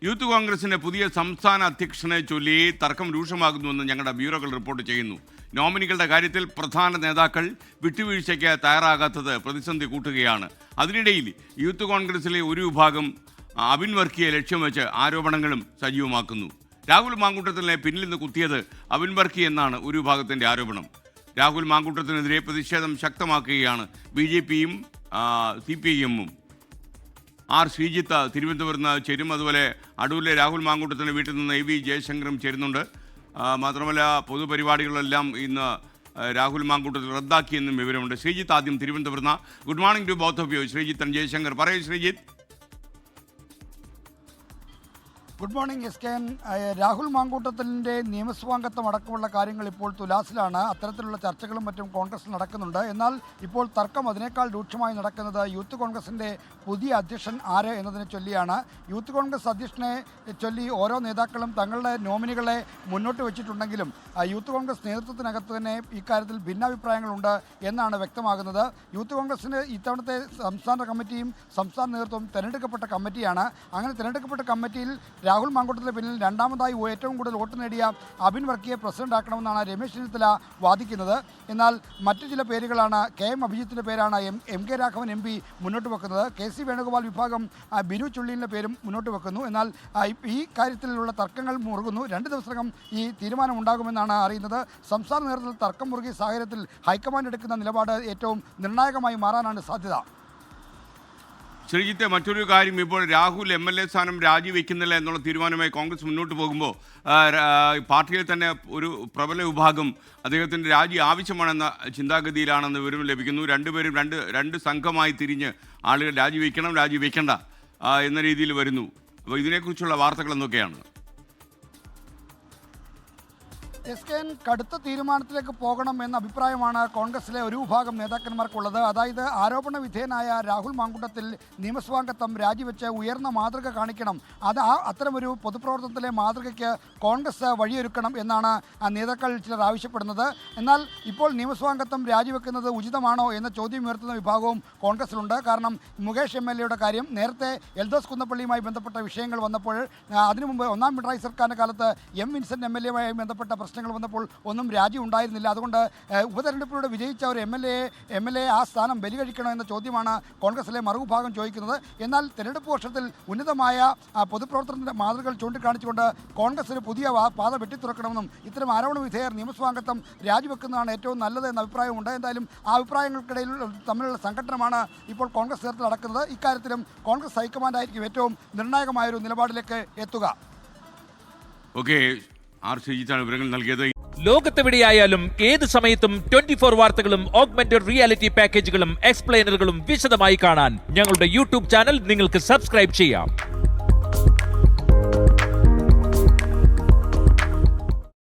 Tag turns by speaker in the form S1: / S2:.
S1: Youth കോൺഗ്രസിന്റെ പുതിയ സംസ്ഥാന അധ്യക്ഷനെ ചൊല്ലി തർക്കം രൂക്ഷമാകുന്നുവെന്ന് ഞങ്ങളുടെ ബ്യൂറോകൾ റിപ്പോർട്ട് ചെയ്യുന്നു. നോമിനികളുടെ കാര്യത്തിൽ പ്രധാന നേതാക്കൾ വിട്ടുവീഴ്ചയ്ക്ക് തയ്യാറാകാത്തത് പ്രതിസന്ധി കൂട്ടുകയാണ്. അതിനിടയിൽ യൂത്ത് കോൺഗ്രസിലെ ഒരു വിഭാഗം അബിൻ വർക്കിയെ ലക്ഷ്യം വെച്ച് ആരോപണങ്ങളും സജീവമാക്കുന്നു. രാഹുൽ മാങ്കൂട്ടത്തിനെ പിന്നിൽ നിന്ന് കുത്തിയത് അബിൻ വർക്കി എന്നാണ് ഒരു വിഭാഗത്തിന്റെ ആരോപണം. രാഹുൽ മാങ്കൂട്ടത്തിനെതിരെ പ്രതിഷേധം ശക്തമാക്കുകയാണ് BJPയും CPIM-ഉം. ആർ ശ്രീജിത്ത് തിരുവനന്തപുരത്ത് നിന്ന് ചേരും. അതുപോലെ അടൂരിലെ രാഹുൽ മാങ്കൂട്ടത്തിൻ്റെ വീട്ടിൽ നിന്ന് AV ജയശങ്കറും ചേരുന്നുണ്ട്. മാത്രമല്ല പൊതുപരിപാടികളെല്ലാം ഇന്ന് രാഹുൽ മാങ്കൂട്ടത്തിൽ റദ്ദാക്കിയെന്നും വിവരമുണ്ട്. ശ്രീജിത്ത് ആദ്യം തിരുവനന്തപുരത്ത്. Good morning to both of you, Sreejith and Jayashankar. പറയൂ Sreejith.
S2: Good morning SKN. Rahul മാങ്കൂട്ടത്തിൻ്റെ നിയമസഭാംഗത്വം അടക്കമുള്ള കാര്യങ്ങൾ ഇപ്പോൾ തുലാസിലാണ്. അത്തരത്തിലുള്ള ചർച്ചകളും മറ്റും കോൺഗ്രസിൽ നടക്കുന്നുണ്ട്. എന്നാൽ ഇപ്പോൾ തർക്കം അതിനേക്കാൾ രൂക്ഷമായി നടക്കുന്നത് യൂത്ത് കോൺഗ്രസിൻ്റെ പുതിയ അധ്യക്ഷൻ ആര് എന്നതിനെ ചൊല്ലിയാണ്. യൂത്ത് കോൺഗ്രസ് അധ്യക്ഷനെ ചൊല്ലി ഓരോ നേതാക്കളും തങ്ങളുടെ നോമിനികളെ മുന്നോട്ട് വെച്ചിട്ടുണ്ടെങ്കിലും യൂത്ത് കോൺഗ്രസ് നേതൃത്വത്തിനകത്ത് തന്നെ ഇക്കാര്യത്തിൽ ഭിന്നാഭിപ്രായങ്ങളുണ്ട് എന്നാണ് വ്യക്തമാകുന്നത്. യൂത്ത് കോൺഗ്രസിന് ഇത്തവണത്തെ സംസ്ഥാന കമ്മിറ്റിയും സംസ്ഥാന നേതൃത്വവും തിരഞ്ഞെടുക്കപ്പെട്ട കമ്മിറ്റിയാണ്. അങ്ങനെ തിരഞ്ഞെടുക്കപ്പെട്ട കമ്മിറ്റിയിൽ രാഹുൽ മാങ്കൂട്ടത്തിന് പിന്നിൽ രണ്ടാമതായി ഏറ്റവും കൂടുതൽ വോട്ട് നേടിയ അബിൻ വർക്കിയെ പ്രസിഡന്റ് ആക്കണമെന്നാണ് രമേശ് ചെന്നിത്തല വാദിക്കുന്നത്. എന്നാൽ മറ്റു ചില പേരുകളാണ് KM അഭിജിത്തിൻ്റെ പേരാണ് MK രാഘവൻ MP മുന്നോട്ട് വെക്കുന്നത്. KC വേണുഗോപാൽ വിഭാഗം ബിനു ചുള്ളിൻ്റെ പേരും മുന്നോട്ട് വെക്കുന്നു. എന്നാൽ ഈ കാര്യത്തിലുള്ള തർക്കങ്ങൾ മുറുകുന്നു. 2 ദിവസത്തിനകം ഈ തീരുമാനമുണ്ടാകുമെന്നാണ് അറിയുന്നത്. സംസ്ഥാന നേതൃത്വത്തിൽ തർക്കം മുറുകിയ സാഹചര്യത്തിൽ ഹൈക്കമാൻഡ് എടുക്കുന്ന നിലപാട് ഏറ്റവും നിർണായകമായി മാറാനാണ് സാധ്യത.
S1: ശ്രീജിത്തെ, മറ്റൊരു കാര്യം, ഇപ്പോൾ രാഹുൽ MLA സ്ഥാനം രാജിവെക്കുന്നില്ല എന്നുള്ള തീരുമാനമായി കോൺഗ്രസ് മുന്നോട്ട് പോകുമ്പോൾ പാർട്ടിയിൽ തന്നെ ഒരു പ്രബല വിഭാഗം അദ്ദേഹത്തിൻ്റെ രാജി ആവശ്യമാണെന്ന ചിന്താഗതിയിലാണെന്ന് വിവരം ലഭിക്കുന്നു. രണ്ടുപേരും രണ്ട് സംഘമായി തിരിഞ്ഞ് ആളുകൾ രാജിവെക്കണ്ട എന്ന രീതിയിൽ വരുന്നു. അപ്പോൾ ഇതിനെക്കുറിച്ചുള്ള വാർത്തകൾ എന്തൊക്കെയാണ്?
S2: SKN കടുത്ത തീരുമാനത്തിലേക്ക് പോകണം എന്ന അഭിപ്രായമാണ് കോൺഗ്രസിലെ ഒരു വിഭാഗം നേതാക്കന്മാർക്കുള്ളത്. അതായത് ആരോപണ വിധേയനായ രാഹുൽ മാങ്കൂട്ടത്തിൽ നിയമസഭാംഗത്വം രാജിവെച്ച് ഉയർന്ന മാതൃക കാണിക്കണം. അത്തരമൊരു പൊതുപ്രവർത്തനത്തിലെ മാതൃകയ്ക്ക് കോൺഗ്രസ് വഴിയൊരുക്കണം എന്നാണ് നേതാക്കൾ ചിലർ ആവശ്യപ്പെടുന്നത്. എന്നാൽ ഇപ്പോൾ നിയമസഭാംഗത്വം രാജിവെക്കുന്നത് ഉചിതമാണോ എന്ന ചോദ്യം ഉയർത്തുന്ന വിഭാഗവും കോൺഗ്രസിലുണ്ട്. കാരണം മുകേഷ് MLA കാര്യം, നേരത്തെ എൽദോസ് കുന്നപ്പള്ളിയുമായി ബന്ധപ്പെട്ട വിഷയങ്ങൾ വന്നപ്പോൾ, അതിനു മുമ്പ് ഒന്നാം പിണറായി സർക്കാരിൻ്റെ കാലത്ത് M വിൻസെൻ്റ് MLA-യുമായി ബന്ധപ്പെട്ട പ്രശ്നങ്ങൾ വന്നപ്പോൾ ഒന്നും രാജി ഉണ്ടായിരുന്നില്ല. അതുകൊണ്ട് ഉപതെരഞ്ഞെടുപ്പിലൂടെ വിജയിച്ച ഒരു MLA ആ സ്ഥാനം ബലികഴിക്കണോ എന്ന ചോദ്യമാണ് കോൺഗ്രസിലെ മറുവിഭാഗം ചോദിക്കുന്നത്. എന്നാൽ തെരഞ്ഞെടുപ്പ് വർഷത്തിൽ ഉന്നതമായ പൊതുപ്രവർത്തനത്തിൻ്റെ മാതൃകകൾ ചൂണ്ടിക്കാണിച്ചുകൊണ്ട് കോൺഗ്രസിന് പുതിയ പാത വെട്ടിത്തുറക്കണമെന്നും ഇത്തരം ആരോപണ വിധേയർ നിയമസഭാംഗത്വം രാജിവെക്കുന്നതാണ് ഏറ്റവും നല്ലത് എന്ന അഭിപ്രായമുണ്ട്. എന്തായാലും ആ അഭിപ്രായങ്ങൾക്കിടയിൽ തമ്മിലുള്ള സംഘടനമാണ് ഇപ്പോൾ കോൺഗ്രസ് നേതൃത്വത്തിൽ നടക്കുന്നത്. ഇക്കാര്യത്തിലും കോൺഗ്രസ് ഹൈക്കമാൻഡായിരിക്കും ഏറ്റവും നിർണായകമായൊരു നിലപാടിലേക്ക് എത്തുക.
S1: ഓക്കെ, ആർ ശ്രീജിത്താണ് വിവരങ്ങൾ നൽകിയത്.
S3: ലോകത്തെവിടെയായാലും ഏത് സമയത്തും 24 വാർത്തകളും ഓഗ്മെന്റഡ് റിയാലിറ്റി പാക്കേജുകളും എക്സ്പ്ലെയിനറുകളും വിശദമായി കാണാൻ ഞങ്ങളുടെ YouTube ചാനൽ നിങ്ങൾക്ക് സബ്സ്ക്രൈബ് ചെയ്യാം.